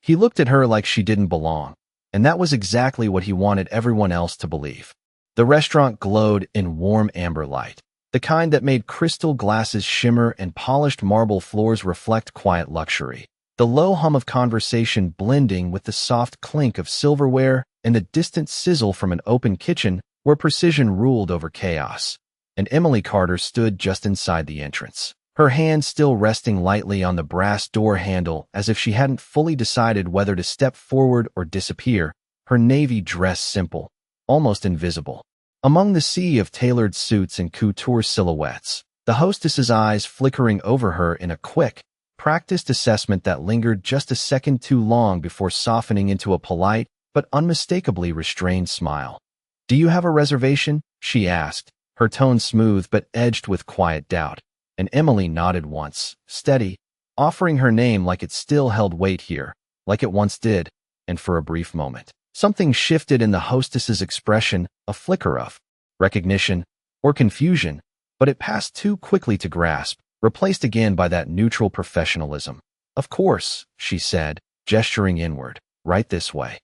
He looked at her like she didn't belong, and that was exactly what he wanted everyone else to believe. The restaurant glowed in warm amber light, the kind that made crystal glasses shimmer and polished marble floors reflect quiet luxury. The low hum of conversation blending with the soft clink of silverware and the distant sizzle from an open kitchen where precision ruled over chaos. And Emily Carter stood just inside the entrance, her hand still resting lightly on the brass door handle as if she hadn't fully decided whether to step forward or disappear, her navy dress simple, almost invisible. Among the sea of tailored suits and couture silhouettes, the hostess's eyes flickering over her in a quick, practiced assessment that lingered just a second too long before softening into a polite but unmistakably restrained smile. "Do you have a reservation?" she asked, her tone smooth but edged with quiet doubt. And Emily nodded once, steady, offering her name like it still held weight here, like it once did, and for a brief moment, something shifted in the hostess's expression, a flicker of recognition or confusion, but it passed too quickly to grasp, replaced again by that neutral professionalism. "Of course," she said, gesturing inward, "right this way."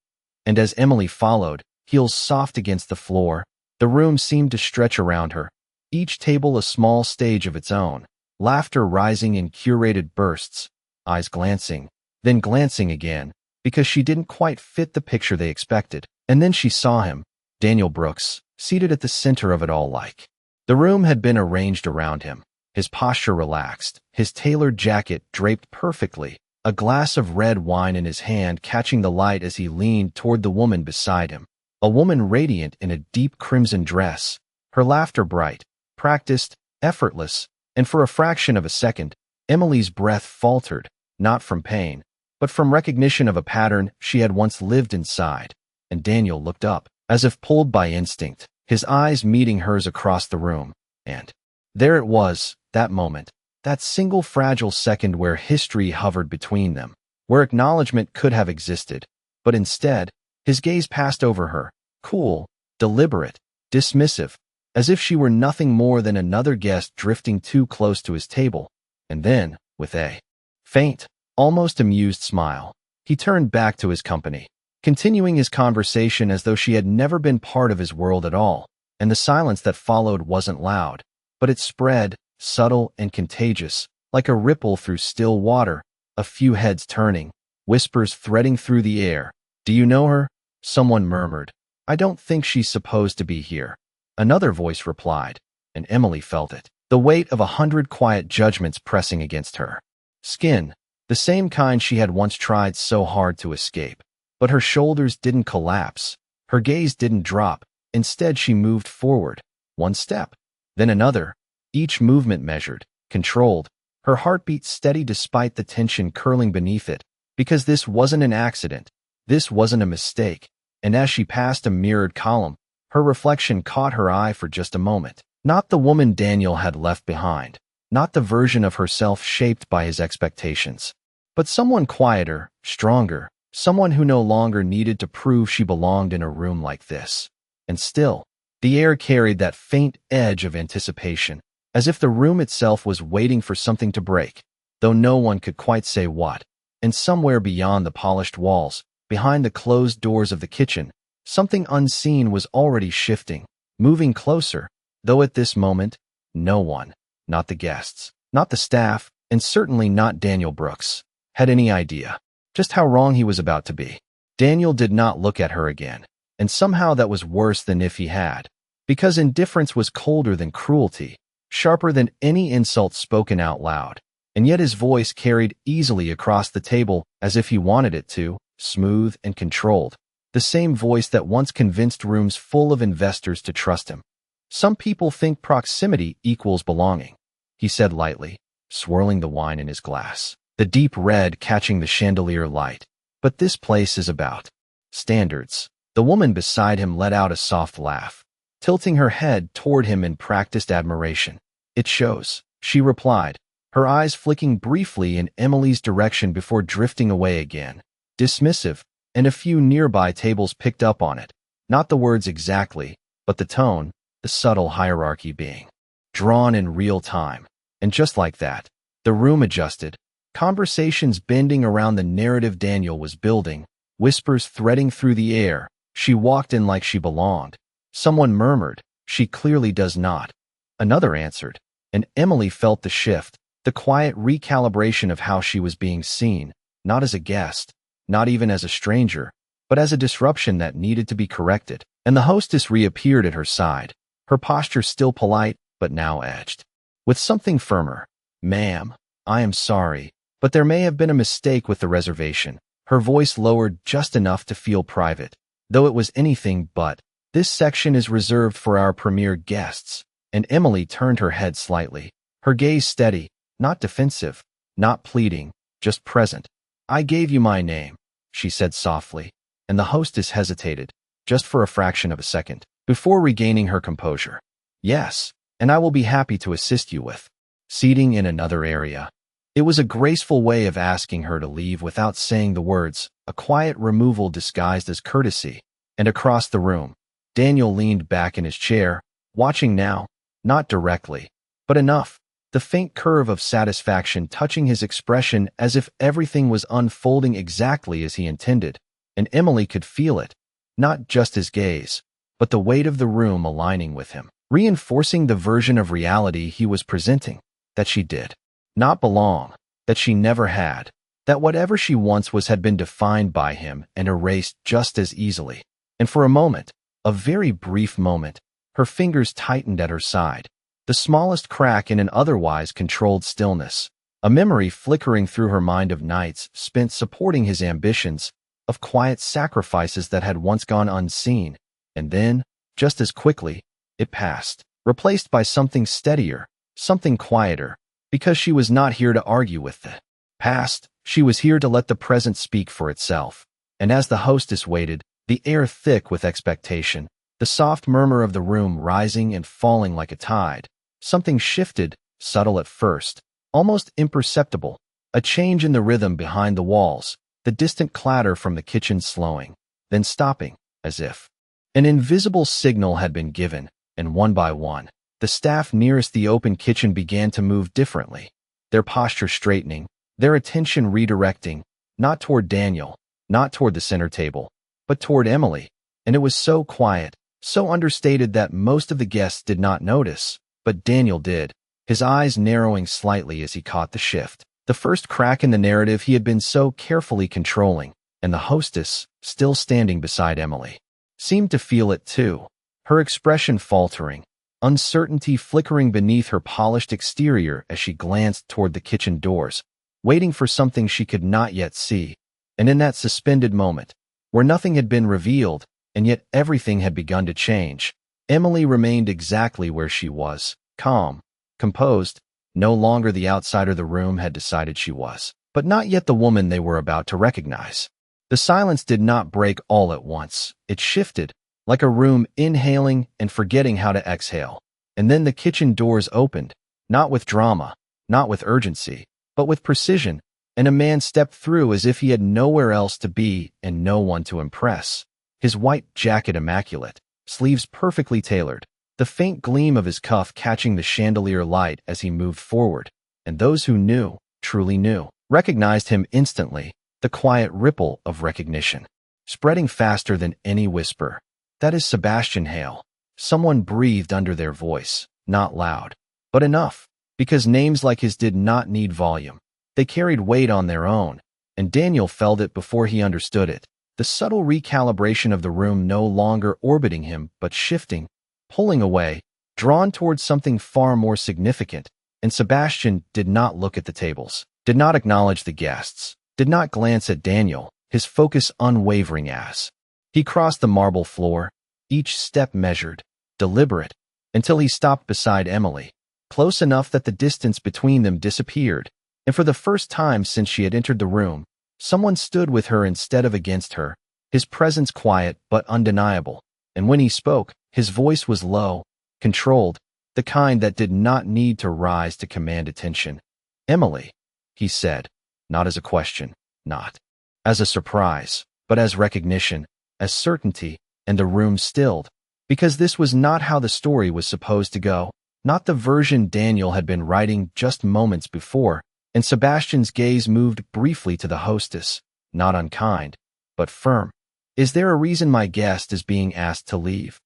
And as Emily followed, heels soft against the floor, the room seemed to stretch around her, each table a small stage of its own, laughter rising in curated bursts, eyes glancing, then glancing again, because she didn't quite fit the picture they expected. And then she saw him, Daniel Brooks, seated at the center of it all like. The room had been arranged around him, his posture relaxed, his tailored jacket draped perfectly, a glass of red wine in his hand catching the light as he leaned toward the woman beside him, a woman radiant in a deep crimson dress, her laughter bright, practiced, effortless, and for a fraction of a second, Emily's breath faltered, not from pain, but from recognition of a pattern she had once lived inside. And Daniel looked up, as if pulled by instinct, his eyes meeting hers across the room, and there it was, that moment, that single fragile second where history hovered between them, where acknowledgement could have existed, but instead, his gaze passed over her, cool, deliberate, dismissive, as if she were nothing more than another guest drifting too close to his table. And then, with a faint, almost amused smile, he turned back to his company, continuing his conversation as though she had never been part of his world at all. And the silence that followed wasn't loud, but it spread, subtle and contagious, like a ripple through still water, a few heads turning, whispers threading through the air. "Do you know her?" someone murmured. "I don't think she's supposed to be here." Another voice replied, and Emily felt it, the weight of 100 quiet judgments pressing against her skin, the same kind she had once tried so hard to escape. But her shoulders didn't collapse, her gaze didn't drop. Instead, she moved forward, one step, then another, each movement measured, controlled, her heartbeat steady despite the tension curling beneath it, because this wasn't an accident, this wasn't a mistake. And as she passed a mirrored column, her reflection caught her eye for just a moment. Not the woman Daniel had left behind, not the version of herself shaped by his expectations, but someone quieter, stronger, someone who no longer needed to prove she belonged in a room like this. And still, the air carried that faint edge of anticipation, as if the room itself was waiting for something to break, though no one could quite say what. And somewhere beyond the polished walls, behind the closed doors of the kitchen, something unseen was already shifting, moving closer, though at this moment, no one, not the guests, not the staff, and certainly not Daniel Brooks, had any idea just how wrong he was about to be. Daniel did not look at her again, and somehow that was worse than if he had, because indifference was colder than cruelty, sharper than any insult spoken out loud, and yet his voice carried easily across the table as if he wanted it to, smooth and controlled. The same voice that once convinced rooms full of investors to trust him. "Some people think proximity equals belonging," he said lightly, swirling the wine in his glass, the deep red catching the chandelier light. "But this place is about standards." The woman beside him let out a soft laugh, tilting her head toward him in practiced admiration. "It shows," she replied, her eyes flicking briefly in Emily's direction before drifting away again, dismissive, and a few nearby tables picked up on it. Not the words exactly, but the tone, the subtle hierarchy being drawn in real time. And just like that, the room adjusted, Conversations bending around the narrative Daniel was building, whispers threading through the air. She walked in like she belonged. Someone murmured, "She clearly does not." Another answered, and Emily felt the shift, the quiet recalibration of how she was being seen, not as a guest, not even as a stranger, but as a disruption that needed to be corrected. And the hostess reappeared at her side, her posture still polite, but now edged with something firmer. "Ma'am, I am sorry, but there may have been a mistake with the reservation." Her voice lowered just enough to feel private, though it was anything but. "This section is reserved for our premier guests." And Emily turned her head slightly, her gaze steady, not defensive, not pleading, just present. "I gave you my name," she said softly, and the hostess hesitated, just for a fraction of a second, before regaining her composure. "Yes, and I will be happy to assist you with seating in another area." It was a graceful way of asking her to leave without saying the words, a quiet removal disguised as courtesy. And across the room, Daniel leaned back in his chair, watching now, not directly, but enough, the faint curve of satisfaction touching his expression as if everything was unfolding exactly as he intended, and Emily could feel it, not just his gaze, but the weight of the room aligning with him, reinforcing the version of reality he was presenting, that she did not belong, that she never had, that whatever she once was had been defined by him and erased just as easily. And for a moment, a very brief moment, her fingers tightened at her side, the smallest crack in an otherwise controlled stillness, a memory flickering through her mind of nights spent supporting his ambitions, of quiet sacrifices that had once gone unseen, and then, just as quickly, it passed, replaced by something steadier, something quieter, because she was not here to argue with the past, she was here to let the present speak for itself. And as the hostess waited, the air thick with expectation, the soft murmur of the room rising and falling like a tide, something shifted, subtle at first, almost imperceptible, a change in the rhythm behind the walls, the distant clatter from the kitchen slowing, then stopping, as if an invisible signal had been given, and one by one, the staff nearest the open kitchen began to move differently, their posture straightening, their attention redirecting, not toward Daniel, not toward the center table, but toward Emily. And it was so quiet, so understated that most of the guests did not notice, but Daniel did, his eyes narrowing slightly as he caught the shift, the first crack in the narrative he had been so carefully controlling, and the hostess, still standing beside Emily, seemed to feel it too, her expression faltering, uncertainty flickering beneath her polished exterior as she glanced toward the kitchen doors, waiting for something she could not yet see. And in that suspended moment, where nothing had been revealed, and yet everything had begun to change, Emily remained exactly where she was, calm, composed, no longer the outsider the room had decided she was, but not yet the woman they were about to recognize. The silence did not break all at once. It shifted, like a room inhaling and forgetting how to exhale. And then the kitchen doors opened, not with drama, not with urgency, but with precision, and a man stepped through as if he had nowhere else to be and no one to impress. His white jacket immaculate, sleeves perfectly tailored, the faint gleam of his cuff catching the chandelier light as he moved forward, and those who knew, truly knew, recognized him instantly, the quiet ripple of recognition, spreading faster than any whisper. "That is Sebastian Hale." Someone breathed under their voice, not loud, but enough, because names like his did not need volume. They carried weight on their own, and Daniel felt it before he understood it, the subtle recalibration of the room no longer orbiting him but shifting, pulling away, drawn towards something far more significant. And Sebastian did not look at the tables, did not acknowledge the guests, did not glance at Daniel, his focus unwavering as he crossed the marble floor, each step measured, deliberate, until he stopped beside Emily, close enough that the distance between them disappeared, and for the first time since she had entered the room, someone stood with her instead of against her, his presence quiet but undeniable, and when he spoke, his voice was low, controlled, the kind that did not need to rise to command attention. "Emily," he said, not as a question, not as a surprise, but as recognition, as certainty, and the room stilled, because this was not how the story was supposed to go, not the version Daniel had been writing just moments before, and Sebastian's gaze moved briefly to the hostess, not unkind, but firm. "Is there a reason my guest is being asked to leave?"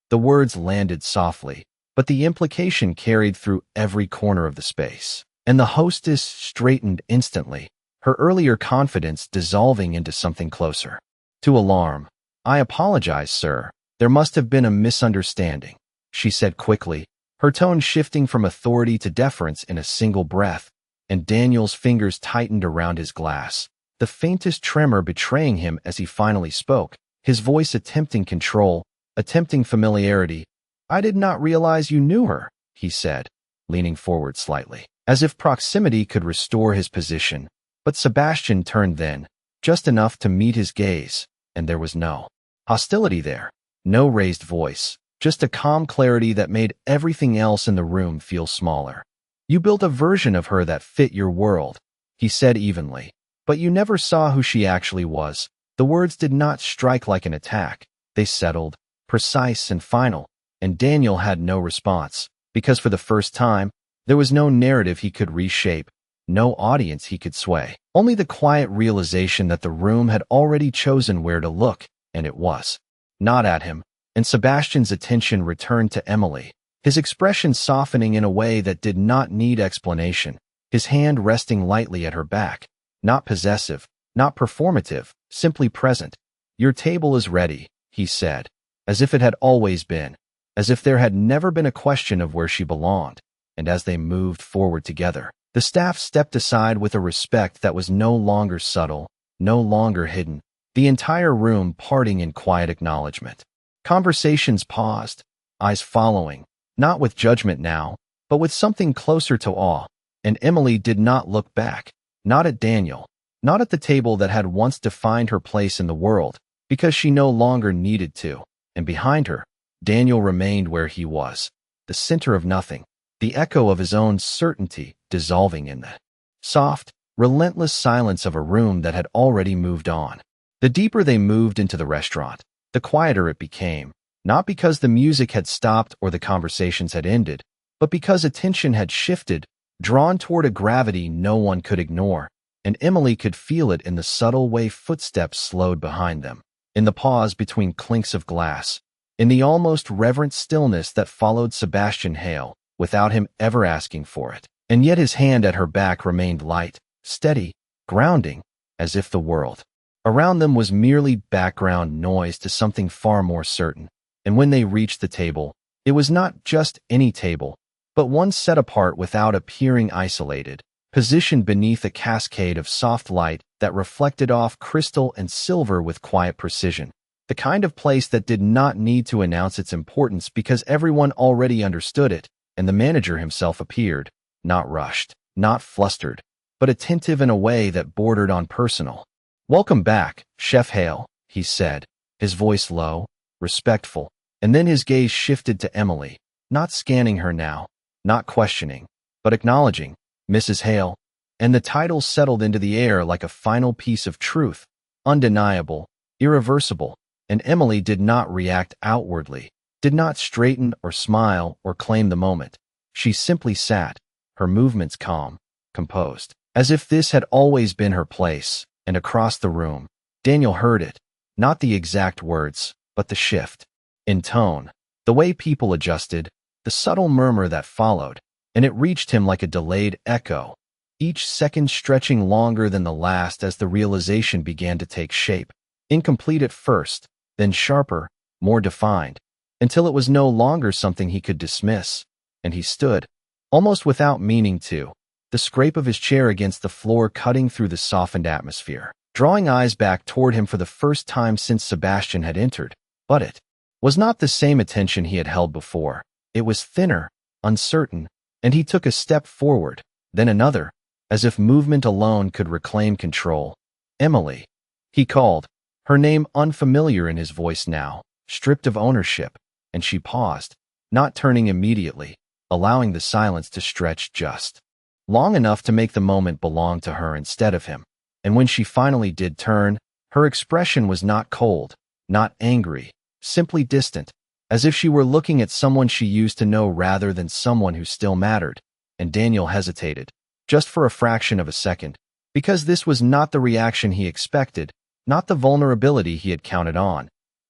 The words landed softly, but the implication carried through every corner of the space, and the hostess straightened instantly, her earlier confidence dissolving into something closer to alarm. "I apologize, sir. There must have been a misunderstanding," she said quickly, her tone shifting from authority to deference in a single breath, and Daniel's fingers tightened around his glass, the faintest tremor betraying him as he finally spoke, his voice attempting control, attempting familiarity. "I did not realize you knew her," he said, leaning forward slightly, as if proximity could restore his position. But Sebastian turned then, just enough to meet his gaze, and there was no hostility there, no raised voice, just a calm clarity that made everything else in the room feel smaller. "You built a version of her that fit your world," he said evenly, "but you never saw who she actually was." The words did not strike like an attack. They settled, precise and final, and Daniel had no response, because for the first time, there was no narrative he could reshape, no audience he could sway, only the quiet realization that the room had already chosen where to look, and it was not at him. And Sebastian's attention returned to Emily, his expression softening in a way that did not need explanation, his hand resting lightly at her back, not possessive, not performative, simply present. "Your table is ready," he said, as if it had always been, as if there had never been a question of where she belonged. And as they moved forward together, the staff stepped aside with a respect that was no longer subtle, no longer hidden, the entire room parting in quiet acknowledgement. Conversations paused, eyes following, not with judgment now, but with something closer to awe, and Emily did not look back, not at Daniel, not at the table that had once defined her place in the world, because she no longer needed to, and behind her, Daniel remained where he was, the center of nothing, the echo of his own certainty dissolving in the soft, relentless silence of a room that had already moved on. The deeper they moved into the restaurant, the quieter it became, not because the music had stopped or the conversations had ended, but because attention had shifted, drawn toward a gravity no one could ignore, and Emily could feel it in the subtle way footsteps slowed behind them, in the pause between clinks of glass, in the almost reverent stillness that followed Sebastian Hale, without him ever asking for it. And yet his hand at her back remained light, steady, grounding, as if the world around them was merely background noise to something far more certain. And when they reached the table, it was not just any table, but one set apart without appearing isolated, positioned beneath a cascade of soft light that reflected off crystal and silver with quiet precision. The kind of place that did not need to announce its importance because everyone already understood it, and the manager himself appeared, not rushed, not flustered, but attentive in a way that bordered on personal. "Welcome back, Chef Hale," he said, his voice low, respectful, and then his gaze shifted to Emily, not scanning her now, not questioning, but acknowledging, "Mrs. Hale," and the title settled into the air like a final piece of truth, undeniable, irreversible, and Emily did not react outwardly, did not straighten or smile or claim the moment. She simply sat, her movements calm, composed, as if this had always been her place. And across the room, Daniel heard it, not the exact words, but the shift in tone, the way people adjusted, the subtle murmur that followed, and it reached him like a delayed echo, each second stretching longer than the last as the realization began to take shape, incomplete at first, then sharper, more defined, until it was no longer something he could dismiss, and he stood, almost without meaning to, the scrape of his chair against the floor cutting through the softened atmosphere, drawing eyes back toward him for the first time since Sebastian had entered. But it was not the same attention he had held before. It was thinner, uncertain, and he took a step forward, then another, as if movement alone could reclaim control. "Emily," he called, her name unfamiliar in his voice now, stripped of ownership, and she paused, not turning immediately, allowing the silence to stretch just long enough to make the moment belong to her instead of him. And when she finally did turn, her expression was not cold, not angry, simply distant, as if she were looking at someone she used to know rather than someone who still mattered. And Daniel hesitated, just for a fraction of a second, because this was not the reaction he expected, not the vulnerability he had counted on.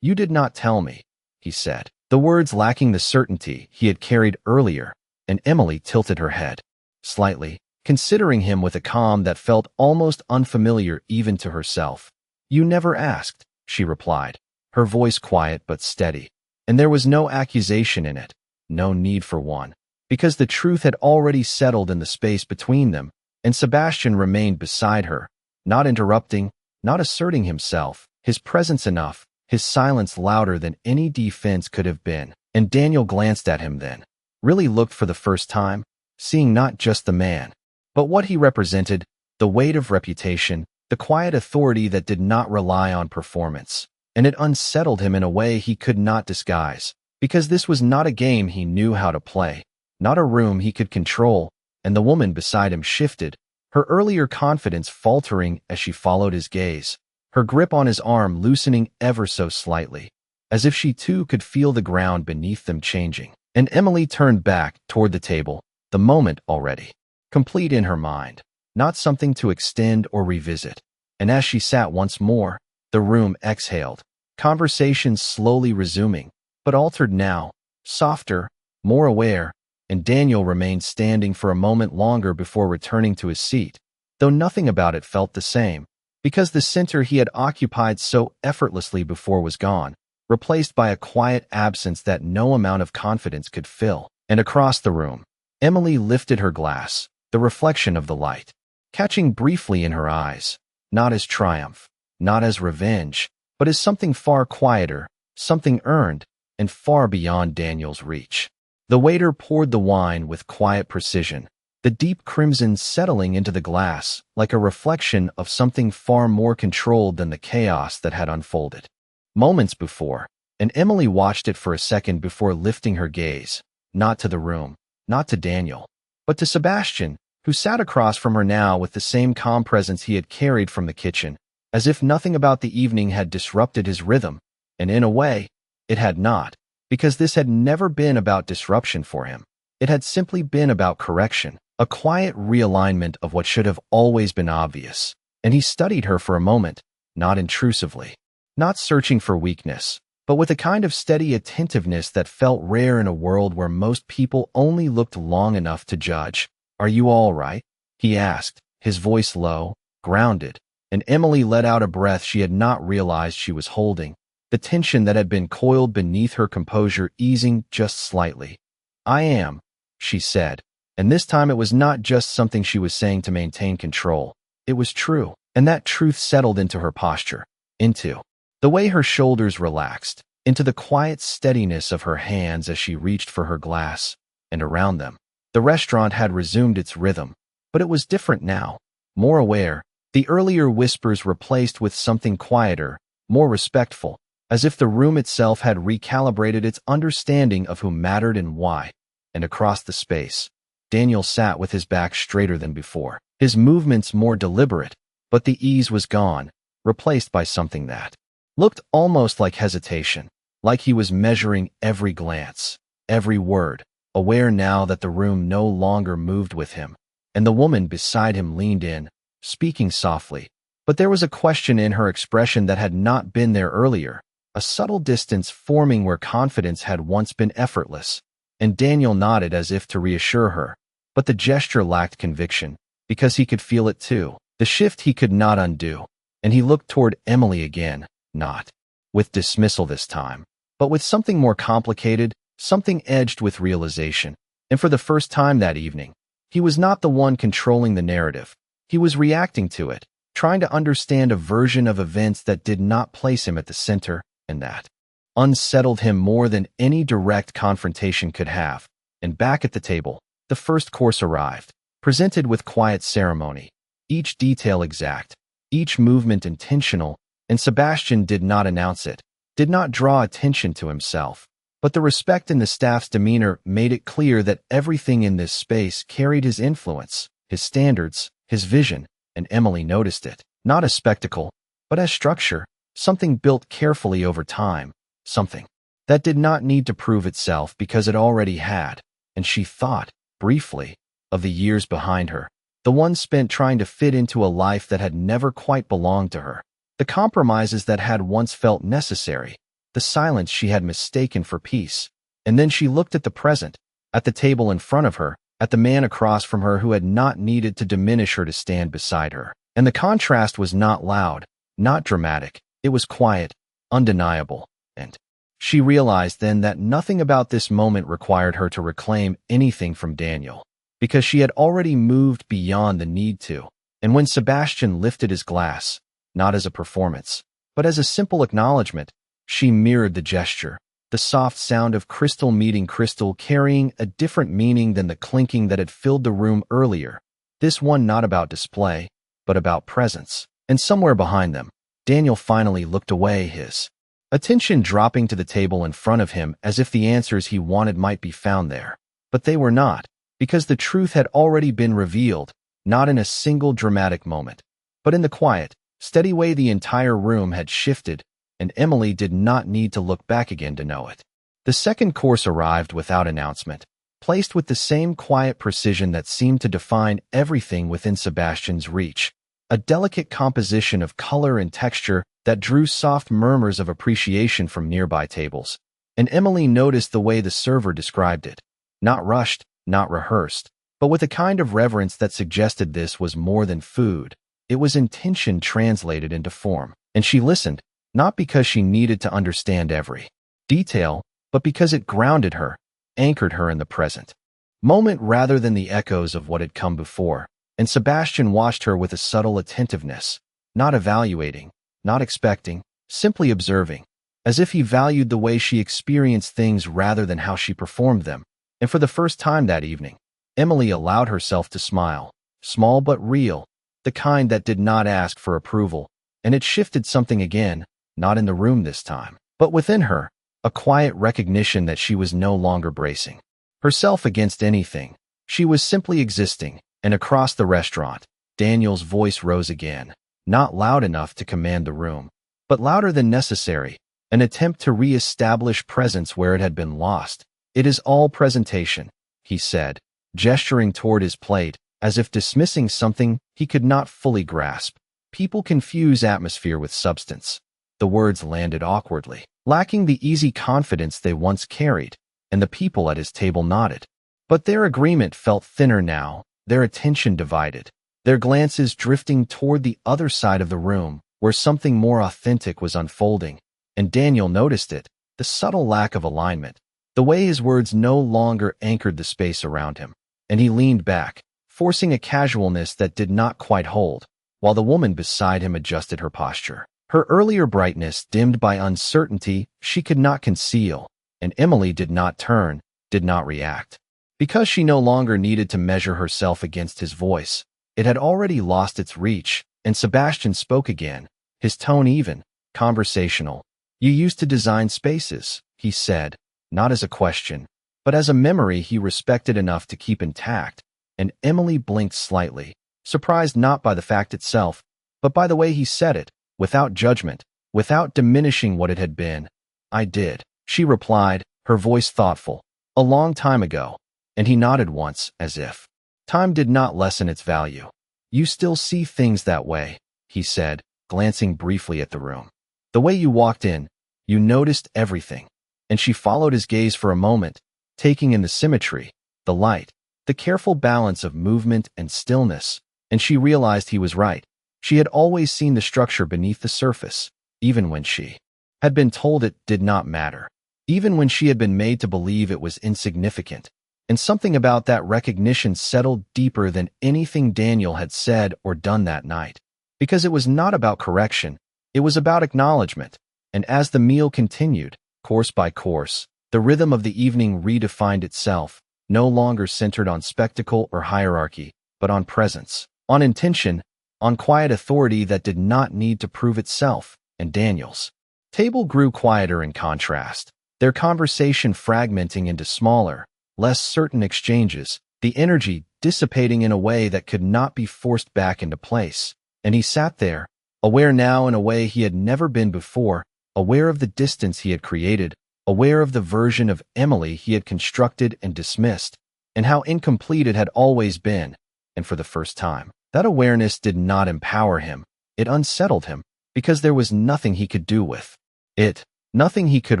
"You did not tell me," he said, the words lacking the certainty he had carried earlier, and Emily tilted her head slightly, considering him with a calm that felt almost unfamiliar even to herself. "You never asked," she replied, her voice quiet but steady, and there was no accusation in it, no need for one, because the truth had already settled in the space between them, and Sebastian remained beside her, not interrupting, not asserting himself, his presence enough, his silence louder than any defense could have been. And Daniel glanced at him then, really looked for the first time, seeing not just the man, but what he represented, the weight of reputation, the quiet authority that did not rely on performance. And it unsettled him in a way he could not disguise, because this was not a game he knew how to play, not a room he could control, and the woman beside him shifted, her earlier confidence faltering as she followed his gaze, her grip on his arm loosening ever so slightly, as if she too could feel the ground beneath them changing. And Emily turned back toward the table, the moment already complete in her mind, not something to extend or revisit. And as she sat once more, the room exhaled, conversation slowly resuming, but altered now, softer, more aware, and Daniel remained standing for a moment longer before returning to his seat, though nothing about it felt the same, because the center he had occupied so effortlessly before was gone, replaced by a quiet absence that no amount of confidence could fill. And across the room, Emily lifted her glass, the reflection of the light, catching briefly in her eyes, not as triumph, not as revenge, but as something far quieter, something earned, and far beyond Daniel's reach. The waiter poured the wine with quiet precision, the deep crimson settling into the glass like a reflection of something far more controlled than the chaos that had unfolded moments before, and Emily watched it for a second before lifting her gaze, not to the room, not to Daniel, but to Sebastian, who sat across from her now with the same calm presence he had carried from the kitchen, as if nothing about the evening had disrupted his rhythm, and in a way, it had not, because this had never been about disruption for him. It had simply been about correction, a quiet realignment of what should have always been obvious. And he studied her for a moment, not intrusively, not searching for weakness, but with a kind of steady attentiveness that felt rare in a world where most people only looked long enough to judge. "Are you all right?" he asked, his voice low, grounded, and Emily let out a breath she had not realized she was holding, the tension that had been coiled beneath her composure easing just slightly. "I am," she said, and this time it was not just something she was saying to maintain control. It was true, and that truth settled into her posture, into the way her shoulders relaxed, into the quiet steadiness of her hands as she reached for her glass, and around them, the restaurant had resumed its rhythm, but it was different now, more aware, the earlier whispers replaced with something quieter, more respectful, as if the room itself had recalibrated its understanding of who mattered and why. And across the space, Daniel sat with his back straighter than before, his movements more deliberate, but the ease was gone, replaced by something that looked almost like hesitation, like he was measuring every glance, every word, aware now that the room no longer moved with him, and the woman beside him leaned in, speaking softly, but there was a question in her expression that had not been there earlier, a subtle distance forming where confidence had once been effortless, and Daniel nodded as if to reassure her, but the gesture lacked conviction, because he could feel it too, the shift he could not undo, and he looked toward Emily again, not with dismissal this time, but with something more complicated, something edged with realization. And for the first time that evening, he was not the one controlling the narrative. He was reacting to it, trying to understand a version of events that did not place him at the center, and that unsettled him more than any direct confrontation could have. And back at the table, the first course arrived, presented with quiet ceremony, each detail exact, each movement intentional, and Sebastian did not announce it, did not draw attention to himself, but the respect in the staff's demeanor made it clear that everything in this space carried his influence, his standards, his vision, and Emily noticed it, not as spectacle, but as structure, something built carefully over time, something that did not need to prove itself because it already had, and she thought, briefly, of the years behind her, the one spent trying to fit into a life that had never quite belonged to her, the compromises that had once felt necessary, the silence she had mistaken for peace. And then she looked at the present, at the table in front of her, at the man across from her who had not needed to diminish her to stand beside her. And the contrast was not loud, not dramatic. It was quiet, undeniable, and she realized then that nothing about this moment required her to reclaim anything from Daniel, because she had already moved beyond the need to. And when Sebastian lifted his glass, not as a performance, but as a simple acknowledgement, she mirrored the gesture, the soft sound of crystal meeting crystal carrying a different meaning than the clinking that had filled the room earlier. This one not about display, but about presence. And somewhere behind them, Daniel finally looked away, his attention dropping to the table in front of him as if the answers he wanted might be found there. But they were not, because the truth had already been revealed, not in a single dramatic moment, but in the quiet, steady way the entire room had shifted, and Emily did not need to look back again to know it. The second course arrived without announcement, placed with the same quiet precision that seemed to define everything within Sebastian's reach, a delicate composition of color and texture that drew soft murmurs of appreciation from nearby tables. And Emily noticed the way the server described it, not rushed, not rehearsed, but with a kind of reverence that suggested this was more than food. It was intention translated into form. And she listened, not because she needed to understand every detail, but because it grounded her, anchored her in the present moment rather than the echoes of what had come before. And Sebastian watched her with a subtle attentiveness, not evaluating, not expecting, simply observing, as if he valued the way she experienced things rather than how she performed them. And for the first time that evening, Emily allowed herself to smile, small but real, the kind that did not ask for approval. And it shifted something again, not in the room this time, but within her, a quiet recognition that she was no longer bracing herself against anything. She was simply existing. And across the restaurant, Daniel's voice rose again, not loud enough to command the room, but louder than necessary, an attempt to re-establish presence where it had been lost. "It is all presentation," he said, gesturing toward his plate, as if dismissing something he could not fully grasp. "People confuse atmosphere with substance." The words landed awkwardly, lacking the easy confidence they once carried, and the people at his table nodded. But their agreement felt thinner now, their attention divided, their glances drifting toward the other side of the room, where something more authentic was unfolding. And Daniel noticed it, the subtle lack of alignment, the way his words no longer anchored the space around him. And he leaned back, forcing a casualness that did not quite hold, while the woman beside him adjusted her posture. Her earlier brightness dimmed by uncertainty she could not conceal, and Emily did not turn, did not react. Because she no longer needed to measure herself against his voice. It had already lost its reach, and Sebastian spoke again, his tone even, conversational. "You used to design spaces," he said, not as a question, but as a memory he respected enough to keep intact. And Emily blinked slightly, surprised not by the fact itself, but by the way he said it, without judgment, without diminishing what it had been. "I did," she replied, her voice thoughtful. "A long time ago." And he nodded once, as if time did not lessen its value. "You still see things that way," he said, glancing briefly at the room. "The way you walked in, you noticed everything." And she followed his gaze for a moment, taking in the symmetry, the light, the careful balance of movement and stillness. And she realized he was right. She had always seen the structure beneath the surface, even when she had been told it did not matter, even when she had been made to believe it was insignificant. And something about that recognition settled deeper than anything Daniel had said or done that night. Because it was not about correction, it was about acknowledgement. And as the meal continued, course by course, the rhythm of the evening redefined itself, no longer centered on spectacle or hierarchy, but on presence, on intention, on quiet authority that did not need to prove itself. And Daniel's table grew quieter in contrast, their conversation fragmenting into smaller, less certain exchanges, the energy dissipating in a way that could not be forced back into place. And he sat there, aware now in a way he had never been before, aware of the distance he had created, aware of the version of Emily he had constructed and dismissed, and how incomplete it had always been. and for the first time. That awareness did not empower him. It unsettled him, because there was nothing he could do with it, nothing he could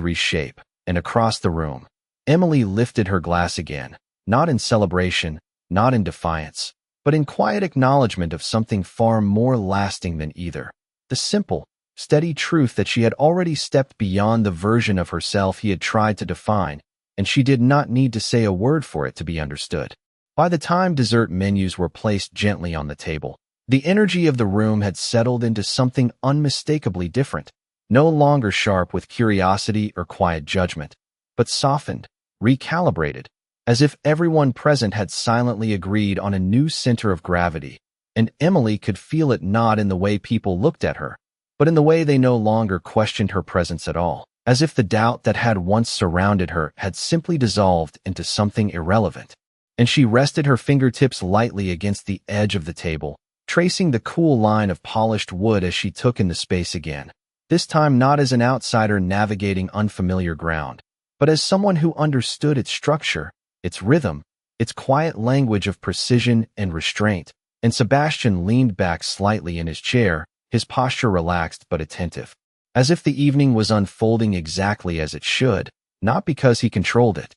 reshape. And across the room, Emily lifted her glass again, not in celebration, not in defiance, but in quiet acknowledgement of something far more lasting than either. The simple, steady truth that she had already stepped beyond the version of herself he had tried to define, and she did not need to say a word for it to be understood. By the time dessert menus were placed gently on the table, the energy of the room had settled into something unmistakably different, no longer sharp with curiosity or quiet judgment, but softened, recalibrated, as if everyone present had silently agreed on a new center of gravity, and Emily could feel it not in the way people looked at her, but in the way they no longer questioned her presence at all, as if the doubt that had once surrounded her had simply dissolved into something irrelevant. And she rested her fingertips lightly against the edge of the table, tracing the cool line of polished wood as she took in the space again, this time not as an outsider navigating unfamiliar ground, but as someone who understood its structure, its rhythm, its quiet language of precision and restraint. And Sebastian leaned back slightly in his chair, his posture relaxed but attentive, as if the evening was unfolding exactly as it should, not because he controlled it,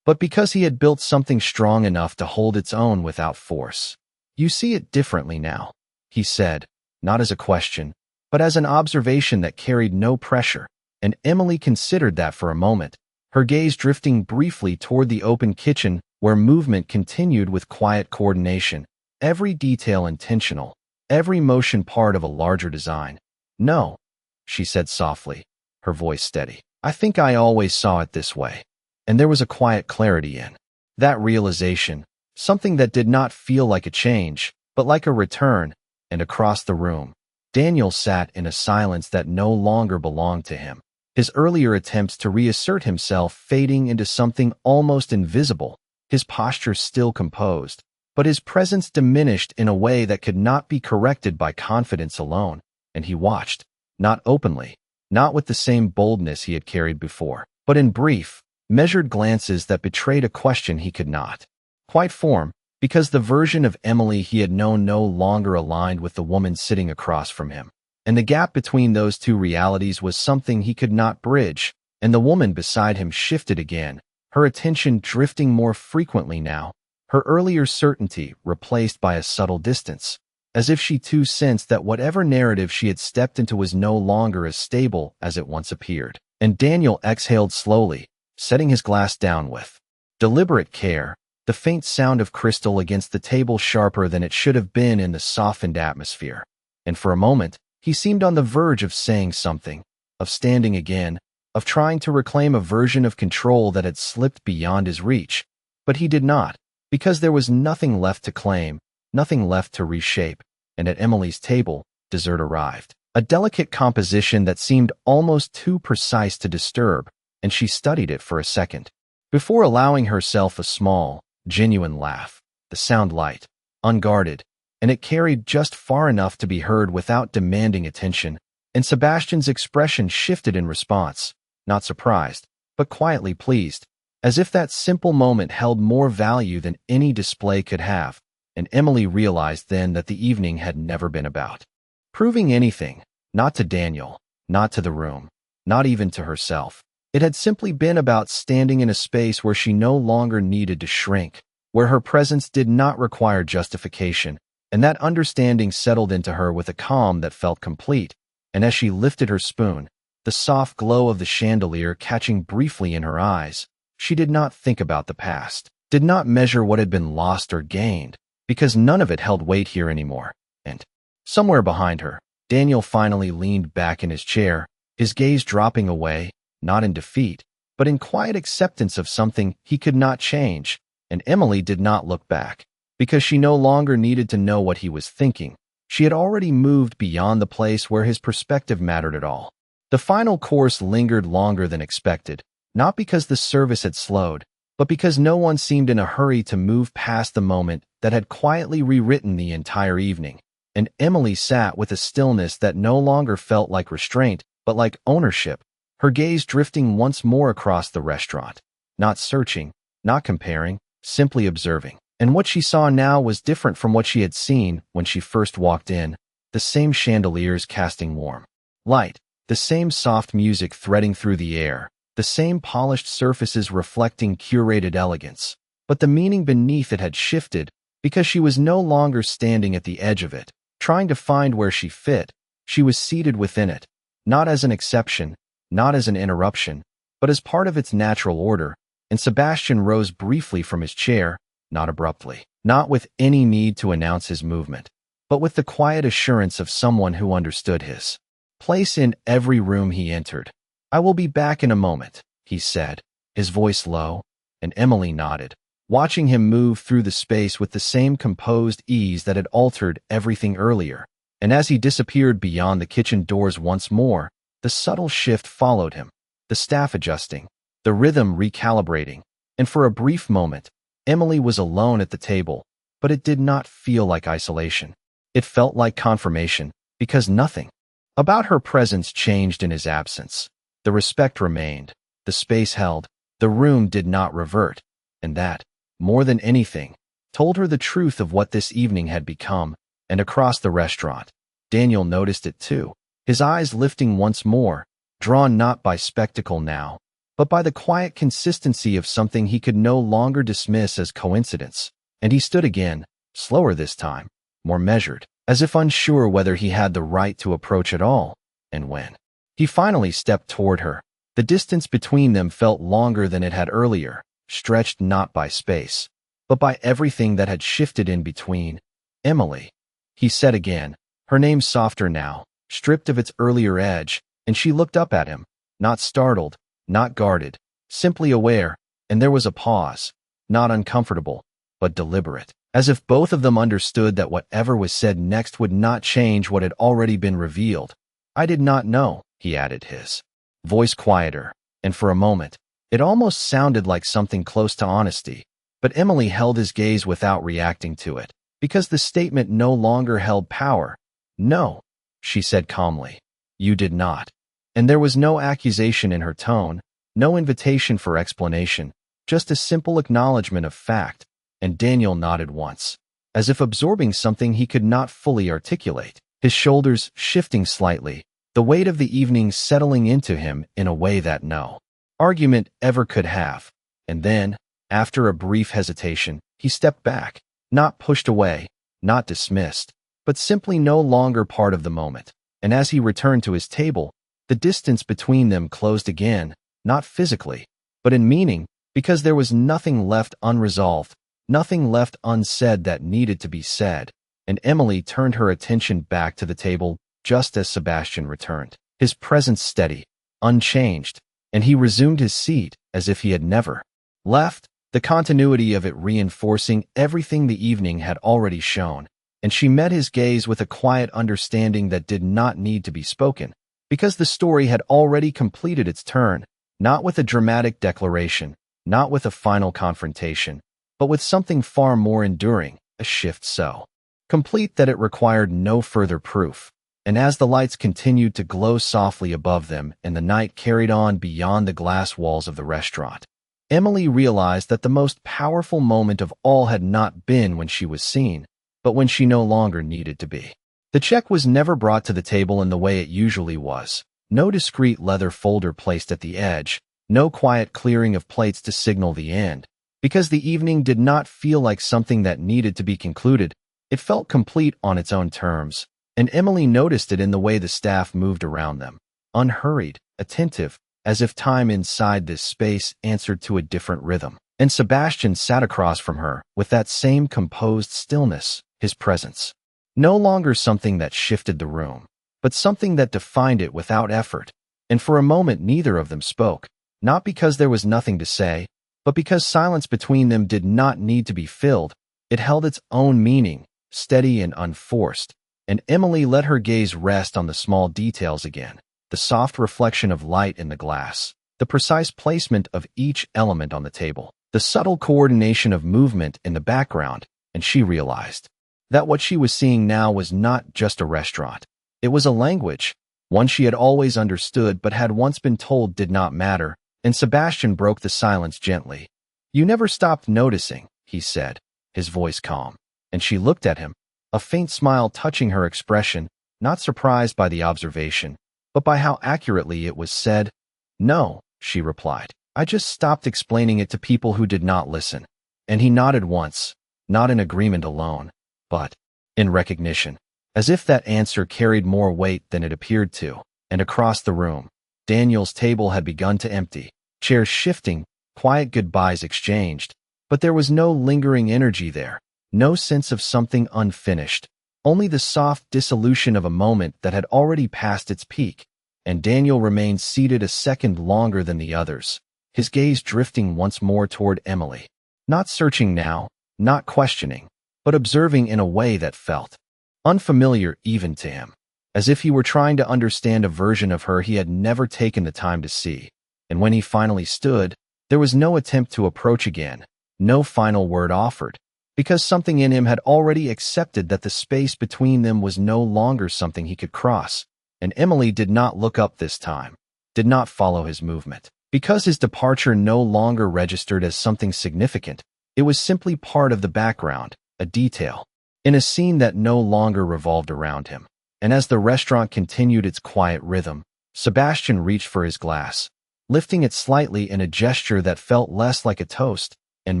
but because he had built something strong enough to hold its own without force. "You see it differently now," he said, not as a question, but as an observation that carried no pressure, and Emily considered that for a moment, her gaze drifting briefly toward the open kitchen where movement continued with quiet coordination, every detail intentional, every motion part of a larger design. "No," she said softly, her voice steady. "I think I always saw it this way." And there was a quiet clarity in that realization, something that did not feel like a change, but like a return. And across the room, Daniel sat in a silence that no longer belonged to him, his earlier attempts to reassert himself fading into something almost invisible, his posture still composed, but his presence diminished in a way that could not be corrected by confidence alone. And he watched, not openly, not with the same boldness he had carried before, but in brief, measured glances that betrayed a question he could not quite form, because the version of Emily he had known no longer aligned with the woman sitting across from him. And the gap between those two realities was something he could not bridge, and the woman beside him shifted again, her attention drifting more frequently now, her earlier certainty replaced by a subtle distance, as if she too sensed that whatever narrative she had stepped into was no longer as stable as it once appeared. And Daniel exhaled slowly, setting his glass down with deliberate care, the faint sound of crystal against the table sharper than it should have been in the softened atmosphere. And for a moment, he seemed on the verge of saying something, of standing again, of trying to reclaim a version of control that had slipped beyond his reach. But he did not, because there was nothing left to claim, nothing left to reshape. And at Emily's table, dessert arrived, a delicate composition that seemed almost too precise to disturb, and she studied it for a second, before allowing herself a small, genuine laugh, the sound light, unguarded, and it carried just far enough to be heard without demanding attention, and Sebastian's expression shifted in response, not surprised, but quietly pleased, as if that simple moment held more value than any display could have. And Emily realized then that the evening had never been about proving anything, not to Daniel, not to the room, not even to herself. It had simply been about standing in a space where she no longer needed to shrink, where her presence did not require justification, and that understanding settled into her with a calm that felt complete. And as she lifted her spoon, the soft glow of the chandelier catching briefly in her eyes, she did not think about the past, did not measure what had been lost or gained, because none of it held weight here anymore. And somewhere behind her, Daniel finally leaned back in his chair, his gaze dropping away, not in defeat, but in quiet acceptance of something he could not change. And Emily did not look back, because she no longer needed to know what he was thinking. She had already moved beyond the place where his perspective mattered at all. The final course lingered longer than expected, not because the service had slowed, but because no one seemed in a hurry to move past the moment that had quietly rewritten the entire evening. And Emily sat with a stillness that no longer felt like restraint, but like ownership, her gaze drifting once more across the restaurant, not searching, not comparing, simply observing. And what she saw now was different from what she had seen when she first walked in. The same chandeliers casting warm light, the same soft music threading through the air, the same polished surfaces reflecting curated elegance. But the meaning beneath it had shifted because she was no longer standing at the edge of it, trying to find where she fit. She was seated within it, not as an exception, not as an interruption, but as part of its natural order. And Sebastian rose briefly from his chair, not abruptly, not with any need to announce his movement, but with the quiet assurance of someone who understood his place in every room he entered. "I will be back in a moment," he said, his voice low, and Emily nodded, watching him move through the space with the same composed ease that had altered everything earlier. And as he disappeared beyond the kitchen doors once more, the subtle shift followed him, the staff adjusting, the rhythm recalibrating, and for a brief moment, Emily was alone at the table, but it did not feel like isolation. It felt like confirmation, because nothing about her presence changed in his absence. The respect remained, the space held, the room did not revert, and that, more than anything, told her the truth of what this evening had become. And across the restaurant, Daniel noticed it too, his eyes lifting once more, drawn not by spectacle now, but by the quiet consistency of something he could no longer dismiss as coincidence. And he stood again, slower this time, more measured, as if unsure whether he had the right to approach at all. And when he finally stepped toward her, the distance between them felt longer than it had earlier, stretched not by space, but by everything that had shifted in between. "Emily," he said again, her name softer now, stripped of its earlier edge, and she looked up at him, not startled, not guarded, simply aware. And there was a pause, not uncomfortable, but deliberate, as if both of them understood that whatever was said next would not change what had already been revealed. "I did not know," he added, his voice quieter, and for a moment, it almost sounded like something close to honesty. But Emily held his gaze without reacting to it, because the statement no longer held power. "No," she said calmly, "you did not." And there was no accusation in her tone, no invitation for explanation, just a simple acknowledgement of fact. And Daniel nodded once, as if absorbing something he could not fully articulate, his shoulders shifting slightly, the weight of the evening settling into him in a way that no argument ever could have. And then, after a brief hesitation, he stepped back, not pushed away, not dismissed, but simply no longer part of the moment. And as he returned to his table, the distance between them closed again, not physically, but in meaning, because there was nothing left unresolved, nothing left unsaid that needed to be said. And Emily turned her attention back to the table just as Sebastian returned, his presence steady, unchanged, and he resumed his seat as if he had never left, the continuity of it reinforcing everything the evening had already shown. And she met his gaze with a quiet understanding that did not need to be spoken, because the story had already completed its turn, not with a dramatic declaration, not with a final confrontation, but with something far more enduring, a shift so complete that it required no further proof. And as the lights continued to glow softly above them and the night carried on beyond the glass walls of the restaurant, Emily realized that the most powerful moment of all had not been when she was seen, but when she no longer needed to be. The check was never brought to the table in the way it usually was. No discreet leather folder placed at the edge, no quiet clearing of plates to signal the end. Because the evening did not feel like something that needed to be concluded, it felt complete on its own terms. And Emily noticed it in the way the staff moved around them, unhurried, attentive, as if time inside this space answered to a different rhythm. And Sebastian sat across from her with that same composed stillness, his presence. No longer something that shifted the room, but something that defined it without effort. And for a moment neither of them spoke, not because there was nothing to say, but because silence between them did not need to be filled. It held its own meaning, steady and unforced. And Emily let her gaze rest on the small details again, the soft reflection of light in the glass, the precise placement of each element on the table, the subtle coordination of movement in the background. And she realized that what she was seeing now was not just a restaurant. It was a language, one she had always understood but had once been told did not matter. And Sebastian broke the silence gently. "You never stopped noticing," he said, his voice calm. And she looked at him, a faint smile touching her expression, not surprised by the observation, but by how accurately it was said. "No," she replied. "I just stopped explaining it to people who did not listen." And he nodded once, not in agreement alone, but in recognition, as if that answer carried more weight than it appeared to. And across the room, Daniel's table had begun to empty, chairs shifting, quiet goodbyes exchanged, but there was no lingering energy there, no sense of something unfinished, only the soft dissolution of a moment that had already passed its peak. And Daniel remained seated a second longer than the others, his gaze drifting once more toward Emily. Not searching now, not questioning, but observing in a way that felt unfamiliar even to him, as if he were trying to understand a version of her he had never taken the time to see. And when he finally stood, there was no attempt to approach again, no final word offered, because something in him had already accepted that the space between them was no longer something he could cross. And Emily did not look up this time, did not follow his movement, because his departure no longer registered as something significant. It was simply part of the background, a detail, in a scene that no longer revolved around him. And as the restaurant continued its quiet rhythm, Sebastian reached for his glass, lifting it slightly in a gesture that felt less like a toast and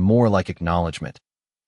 more like acknowledgement.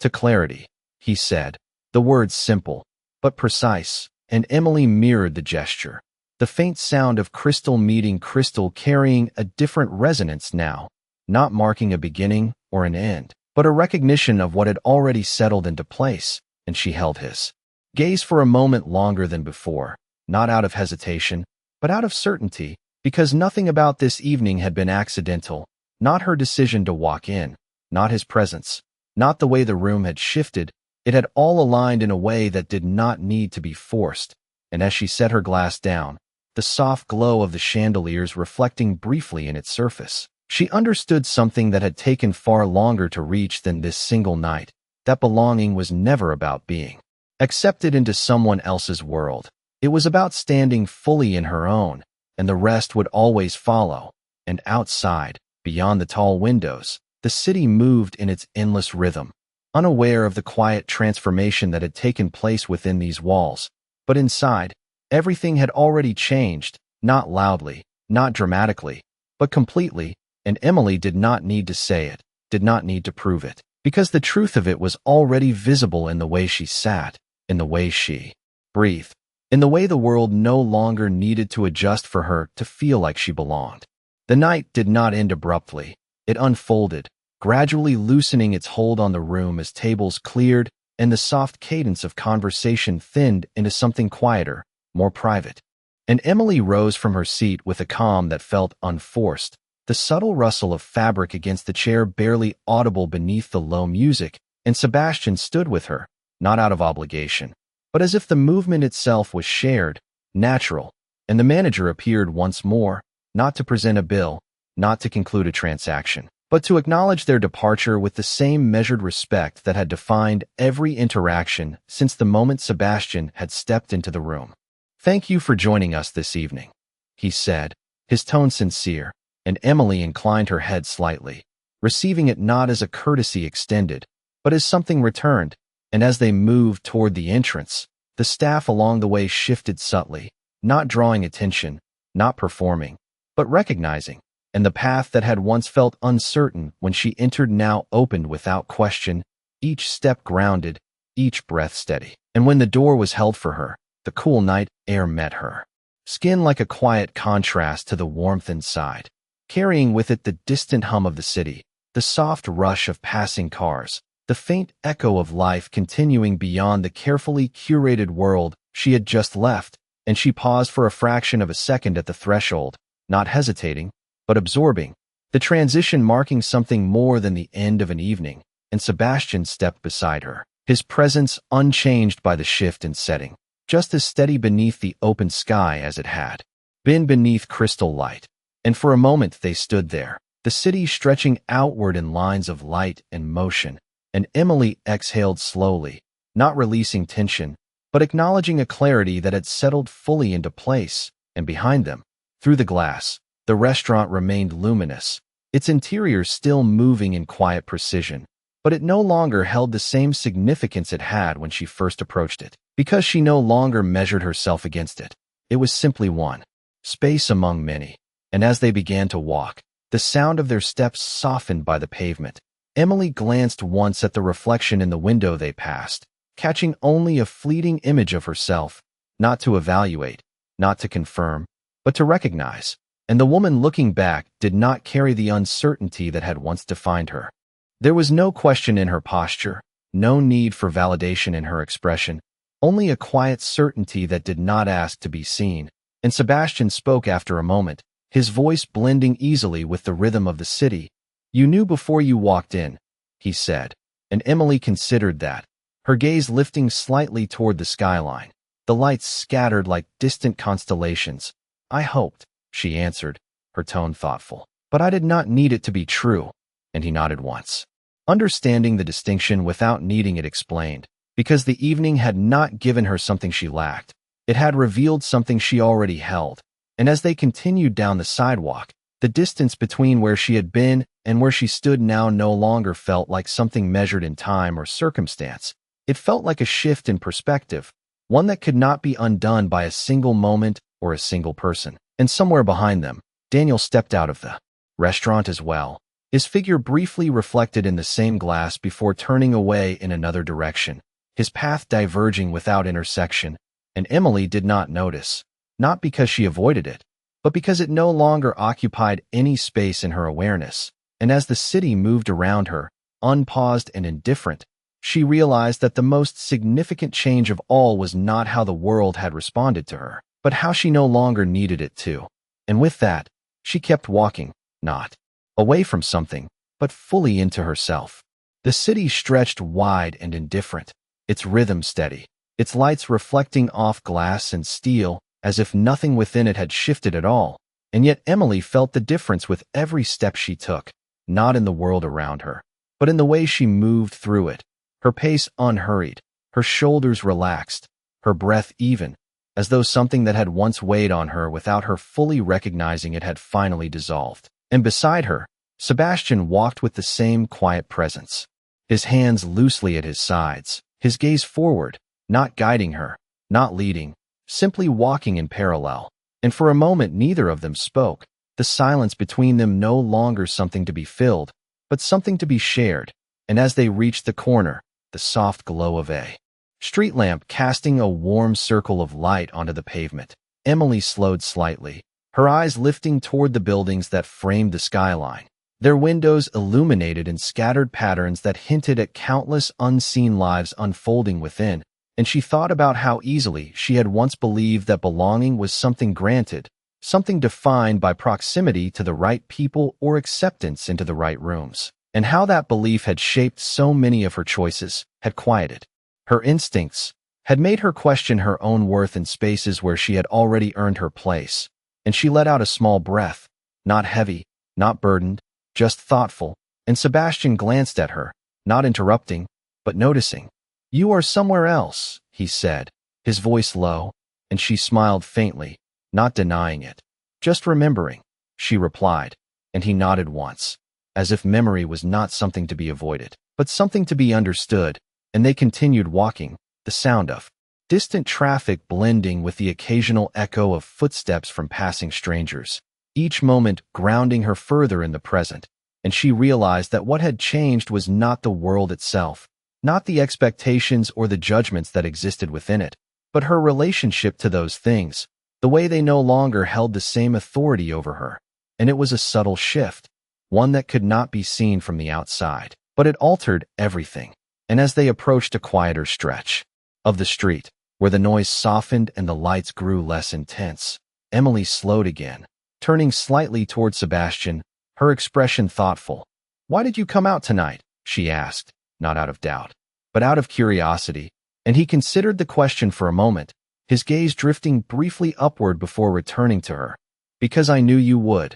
"To clarity," he said, the words simple, but precise, and Emily mirrored the gesture. The faint sound of crystal meeting crystal carrying a different resonance now, not marking a beginning or an end, but a recognition of what had already settled into place. And she held his gaze for a moment longer than before, not out of hesitation, but out of certainty, because nothing about this evening had been accidental, not her decision to walk in, not his presence, not the way the room had shifted. It had all aligned in a way that did not need to be forced. And as she set her glass down, the soft glow of the chandeliers reflecting briefly in its surface, she understood something that had taken far longer to reach than this single night, that belonging was never about being accepted into someone else's world. It was about standing fully in her own, and the rest would always follow. And outside, beyond the tall windows, the city moved in its endless rhythm, unaware of the quiet transformation that had taken place within these walls. But inside, everything had already changed, not loudly, not dramatically, but completely, and Emily did not need to say it, did not need to prove it, because the truth of it was already visible in the way she sat, in the way she breathed, in the way the world no longer needed to adjust for her to feel like she belonged. The night did not end abruptly. It unfolded, gradually loosening its hold on the room as tables cleared and the soft cadence of conversation thinned into something quieter, more private. And Emily rose from her seat with a calm that felt unforced, the subtle rustle of fabric against the chair barely audible beneath the low music, and Sebastian stood with her, not out of obligation, but as if the movement itself was shared, natural. And the manager appeared once more, not to present a bill, not to conclude a transaction, but to acknowledge their departure with the same measured respect that had defined every interaction since the moment Sebastian had stepped into the room. "Thank you for joining us this evening," he said, his tone sincere, and Emily inclined her head slightly, receiving it not as a courtesy extended, but as something returned. And as they moved toward the entrance, the staff along the way shifted subtly, not drawing attention, not performing, but recognizing. And the path that had once felt uncertain when she entered now opened without question, each step grounded, each breath steady. And when the door was held for her, the cool night air met her skin like a quiet contrast to the warmth inside, carrying with it the distant hum of the city, the soft rush of passing cars, the faint echo of life continuing beyond the carefully curated world she had just left. And she paused for a fraction of a second at the threshold, not hesitating, but absorbing, the transition marking something more than the end of an evening. And Sebastian stepped beside her, his presence unchanged by the shift in setting, just as steady beneath the open sky as it had been beneath crystal light. And for a moment they stood there, the city stretching outward in lines of light and motion. And Emily exhaled slowly, not releasing tension, but acknowledging a clarity that had settled fully into place. And behind them, through the glass, the restaurant remained luminous, its interior still moving in quiet precision, but it no longer held the same significance it had when she first approached it, because she no longer measured herself against it. It was simply one space among many, and as they began to walk, the sound of their steps softened by the pavement. Emily glanced once at the reflection in the window they passed, catching only a fleeting image of herself, not to evaluate, not to confirm, but to recognize. And the woman looking back did not carry the uncertainty that had once defined her. There was no question in her posture, no need for validation in her expression, only a quiet certainty that did not ask to be seen. And Sebastian spoke after a moment, his voice blending easily with the rhythm of the city. "You knew before you walked in," he said, and Emily considered that, her gaze lifting slightly toward the skyline. The lights scattered like distant constellations. "I hoped," she answered, her tone thoughtful. "But I did not need it to be true," and he nodded once, understanding the distinction without needing it explained, because the evening had not given her something she lacked. It had revealed something she already held, and as they continued down the sidewalk, the distance between where she had been and where she stood now no longer felt like something measured in time or circumstance. It felt like a shift in perspective, one that could not be undone by a single moment or a single person. And somewhere behind them, Daniel stepped out of the restaurant as well, his figure briefly reflected in the same glass before turning away in another direction, his path diverging without intersection, and Emily did not notice, not because she avoided it, but because it no longer occupied any space in her awareness. And as the city moved around her, unpaused and indifferent, she realized that the most significant change of all was not how the world had responded to her, but how she no longer needed it to. And with that, she kept walking, not away from something, but fully into herself. The city stretched wide and indifferent, its rhythm steady, its lights reflecting off glass and steel as if nothing within it had shifted at all. And yet Emily felt the difference with every step she took, not in the world around her, but in the way she moved through it, her pace unhurried, her shoulders relaxed, her breath even, as though something that had once weighed on her without her fully recognizing it had finally dissolved. And beside her, Sebastian walked with the same quiet presence, his hands loosely at his sides, his gaze forward, not guiding her, not leading, simply walking in parallel. And for a moment neither of them spoke, the silence between them no longer something to be filled, but something to be shared. And as they reached the corner, the soft glow of a street lamp casting a warm circle of light onto the pavement, Emily slowed slightly, her eyes lifting toward the buildings that framed the skyline, their windows illuminated in scattered patterns that hinted at countless unseen lives unfolding within. And she thought about how easily she had once believed that belonging was something granted, something defined by proximity to the right people or acceptance into the right rooms, and how that belief had shaped so many of her choices, had quieted her instincts, had made her question her own worth in spaces where she had already earned her place. And she let out a small breath, not heavy, not burdened, just thoughtful, and Sebastian glanced at her, not interrupting, but noticing. "You are somewhere else," he said, his voice low, and she smiled faintly, not denying it. "Just remembering," she replied, and he nodded once, as if memory was not something to be avoided, but something to be understood, and they continued walking, the sound of distant traffic blending with the occasional echo of footsteps from passing strangers, each moment grounding her further in the present. And she realized that what had changed was not the world itself, not the expectations or the judgments that existed within it, but her relationship to those things, the way they no longer held the same authority over her. And it was a subtle shift, one that could not be seen from the outside, but it altered everything. And as they approached a quieter stretch of the street, where the noise softened and the lights grew less intense, Emily slowed again, turning slightly toward Sebastian, her expression thoughtful. "Why did you come out tonight?" she asked, not out of doubt, but out of curiosity. And he considered the question for a moment, his gaze drifting briefly upward before returning to her. "Because I knew you would,"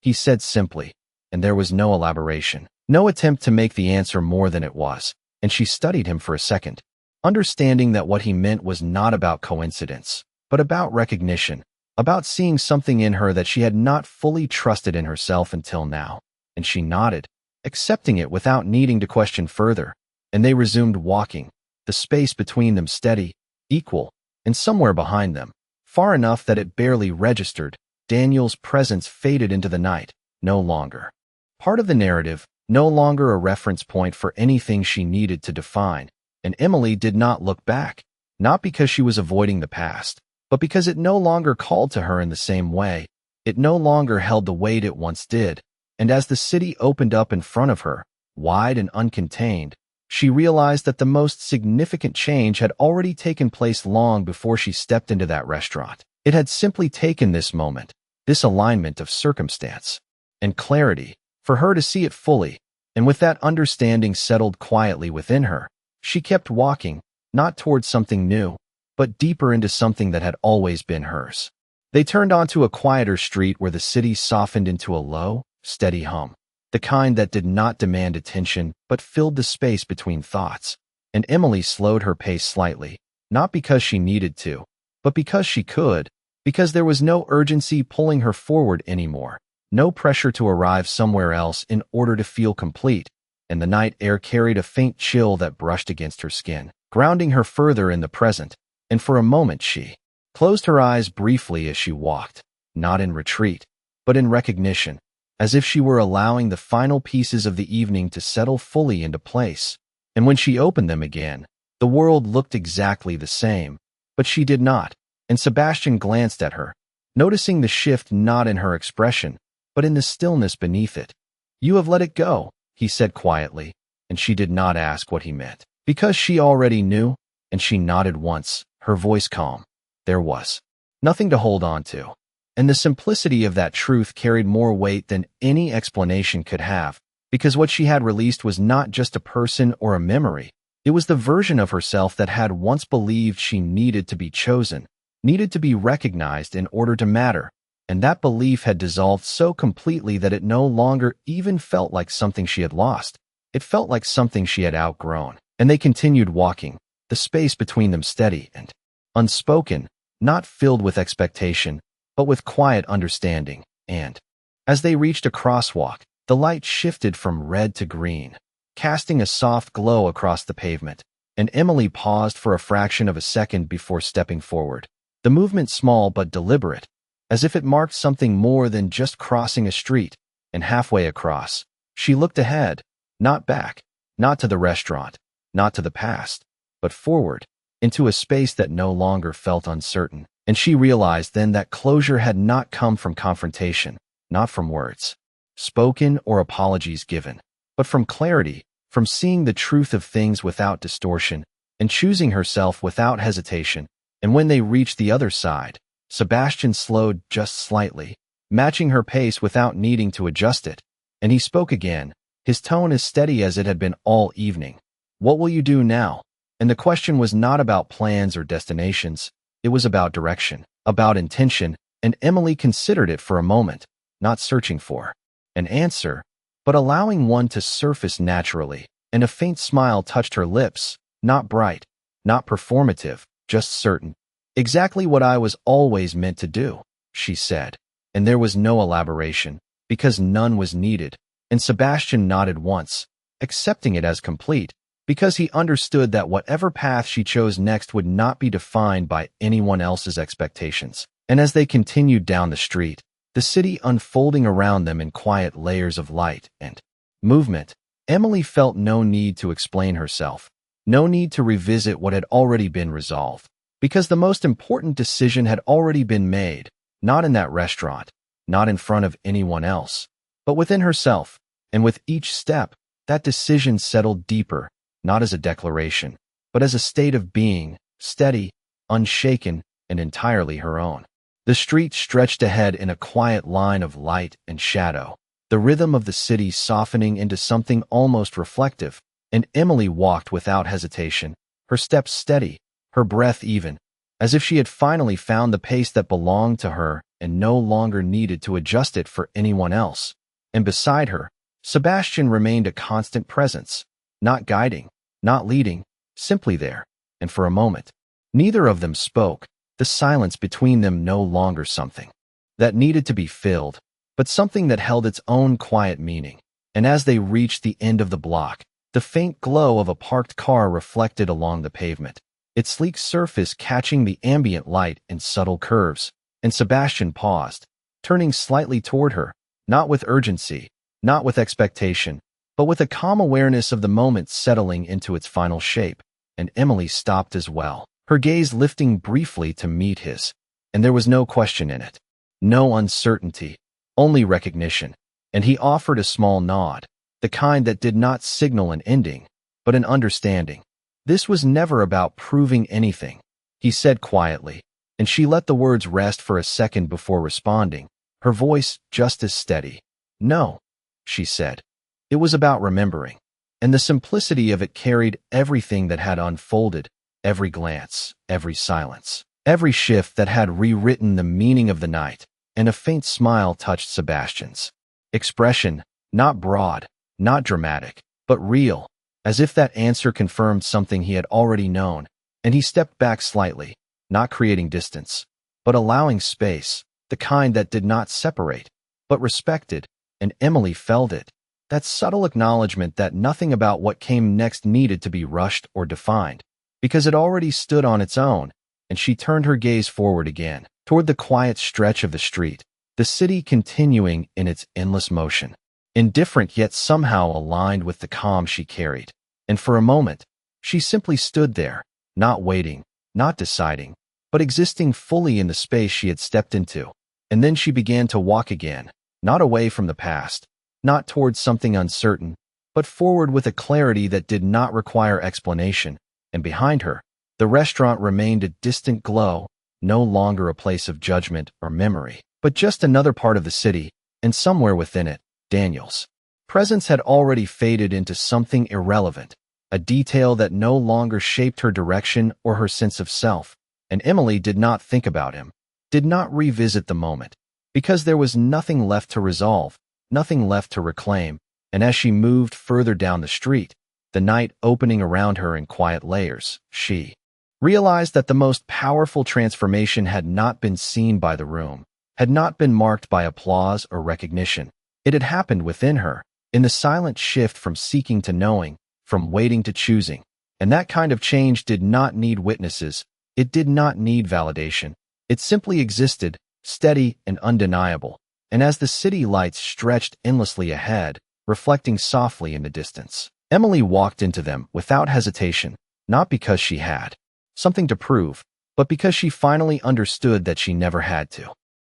he said simply, and there was no elaboration, no attempt to make the answer more than it was. And she studied him for a second, understanding that what he meant was not about coincidence, but about recognition, about seeing something in her that she had not fully trusted in herself until now. And she nodded, accepting it witout needing to question further, and they resumed walking, the space between them steady, equal, and somewhere behind them, far enough that it barely registered, Daniel's presence faded into the night, no longer part of the narrative, no longer a reference point for anything she needed to define, and Emily did not look back, not because she was avoiding the past, but because it no longer called to her in the same way. It no longer held the weight it once did, and as the city opened up in front of her, wide and uncontained, she realized that the most significant change had already taken place long before she stepped into that restaurant. It had simply taken this moment, this alignment of circumstance and clarity, for her to see it fully, and with that understanding settled quietly within her, she kept walking, not towards something new, but deeper into something that had always been hers. They turned onto a quieter street where the city softened into a low, steady hum, the kind that did not demand attention but filled the space between thoughts, and Emily slowed her pace slightly, not because she needed to, but because she could, because there was no urgency pulling her forward anymore, no pressure to arrive somewhere else in order to feel complete, and the night air carried a faint chill that brushed against her skin, grounding her further in the present, and for a moment she closed her eyes briefly as she walked, not in retreat, but in recognition, as if she were allowing the final pieces of the evening to settle fully into place. And when she opened them again, the world looked exactly the same, but she did not, and Sebastian glanced at her, noticing the shift not in her expression, but in the stillness beneath it. "You have let it go," he said quietly, and she did not ask what he meant, because she already knew, and she nodded once, her voice calm. There was nothing to hold on to, and the simplicity of that truth carried more weight than any explanation could have, because what she had released was not just a person or a memory, it was the version of herself that had once believed she needed to be chosen, needed to be recognized in order to matter, and that belief had dissolved so completely that it no longer even felt like something she had lost. It felt like something she had outgrown, and they continued walking, the space between them steady and unspoken, not filled with expectation, but with quiet understanding, and as they reached a crosswalk, the light shifted from red to green, casting a soft glow across the pavement, and Emily paused for a fraction of a second before stepping forward, the movement small but deliberate, as if it marked something more than just crossing a street, and halfway across, she looked ahead, not back, not to the restaurant, not to the past, but forward, into a space that no longer felt uncertain, and she realized then that closure had not come from confrontation, not from words spoken or apologies given, but from clarity, from seeing the truth of things without distortion, and choosing herself without hesitation. And when they reached the other side, Sebastian slowed just slightly, matching her pace without needing to adjust it, and he spoke again, his tone as steady as it had been all evening. "What will you do now?" And the question was not about plans or destinations, it was about direction, about intention, and Emily considered it for a moment, not searching for an answer, but allowing one to surface naturally, and a faint smile touched her lips, not bright, not performative, just certain. "Exactly what I was always meant to do," she said, and there was no elaboration, because none was needed, and Sebastian nodded once, accepting it as complete, because he understood that whatever path she chose next would not be defined by anyone else's expectations. And as they continued down the street, the city unfolding around them in quiet layers of light and movement, Emily felt no need to explain herself, no need to revisit what had already been resolved, because the most important decision had already been made, not in that restaurant, not in front of anyone else, but within herself, and with each step, that decision settled deeper, not as a declaration, but as a state of being, steady, unshaken, and entirely her own. The street stretched ahead in a quiet line of light and shadow, the rhythm of the city softening into something almost reflective, and Emily walked without hesitation, her steps steady, her breath even, as if she had finally found the pace that belonged to her and no longer needed to adjust it for anyone else. And beside her, Sebastian remained a constant presence, not guiding, not leading, simply there, and for a moment, neither of them spoke, the silence between them no longer something that needed to be filled, but something that held its own quiet meaning. and as they reached the end of the block, the faint glow of a parked car reflected along the pavement, its sleek surface catching the ambient light in subtle curves, and Sebastian paused, turning slightly toward her, not with urgency, not with expectation, but with a calm awareness of the moment settling into its final shape, and Emily stopped as well, her gaze lifting briefly to meet his, and there was no question in it, no uncertainty, only recognition, and he offered a small nod, the kind that did not signal an ending, but an understanding. This was never about proving anything, he said quietly, and she let the words rest for a second before responding, her voice just as steady. No, she said. It was about remembering, and the simplicity of it carried everything that had unfolded, every glance, every silence, every shift that had rewritten the meaning of the night, and a faint smile touched Sebastian's expression, not broad, not dramatic, but real, as if that answer confirmed something he had already known, and he stepped back slightly, not creating distance, but allowing space, the kind that did not separate, but respected, and Emily felt it, that subtle acknowledgement that nothing about what came next needed to be rushed or defined, because it already stood on its own, and she turned her gaze forward again, toward the quiet stretch of the street, the city continuing in its endless motion, indifferent yet somehow aligned with the calm she carried. And for a moment, she simply stood there, not waiting, not deciding, but existing fully in the space she had stepped into. And then she began to walk again, not away from the past, not towards something uncertain, but forward with a clarity that did not require explanation. And behind her, the restaurant remained a distant glow, no longer a place of judgment or memory, but just another part of the city, and somewhere within it, Daniel's presence had already faded into something irrelevant, a detail that no longer shaped her direction or her sense of self, and Emily did not think about him, did not revisit the moment, because there was nothing left to resolve, nothing left to reclaim, and as she moved further down the street, the night opening around her in quiet layers, she realized that the most powerful transformation had not been seen by the room, had not been marked by applause or recognition. It had happened within her, in the silent shift from seeking to knowing, from waiting to choosing. And that kind of change did not need witnesses. It did not need validation. It simply existed, steady and undeniable. And as the city lights stretched endlessly ahead, reflecting softly in the distance, Emily walked into them without hesitation, not because she had something to prove, but because she finally understood that she never had to.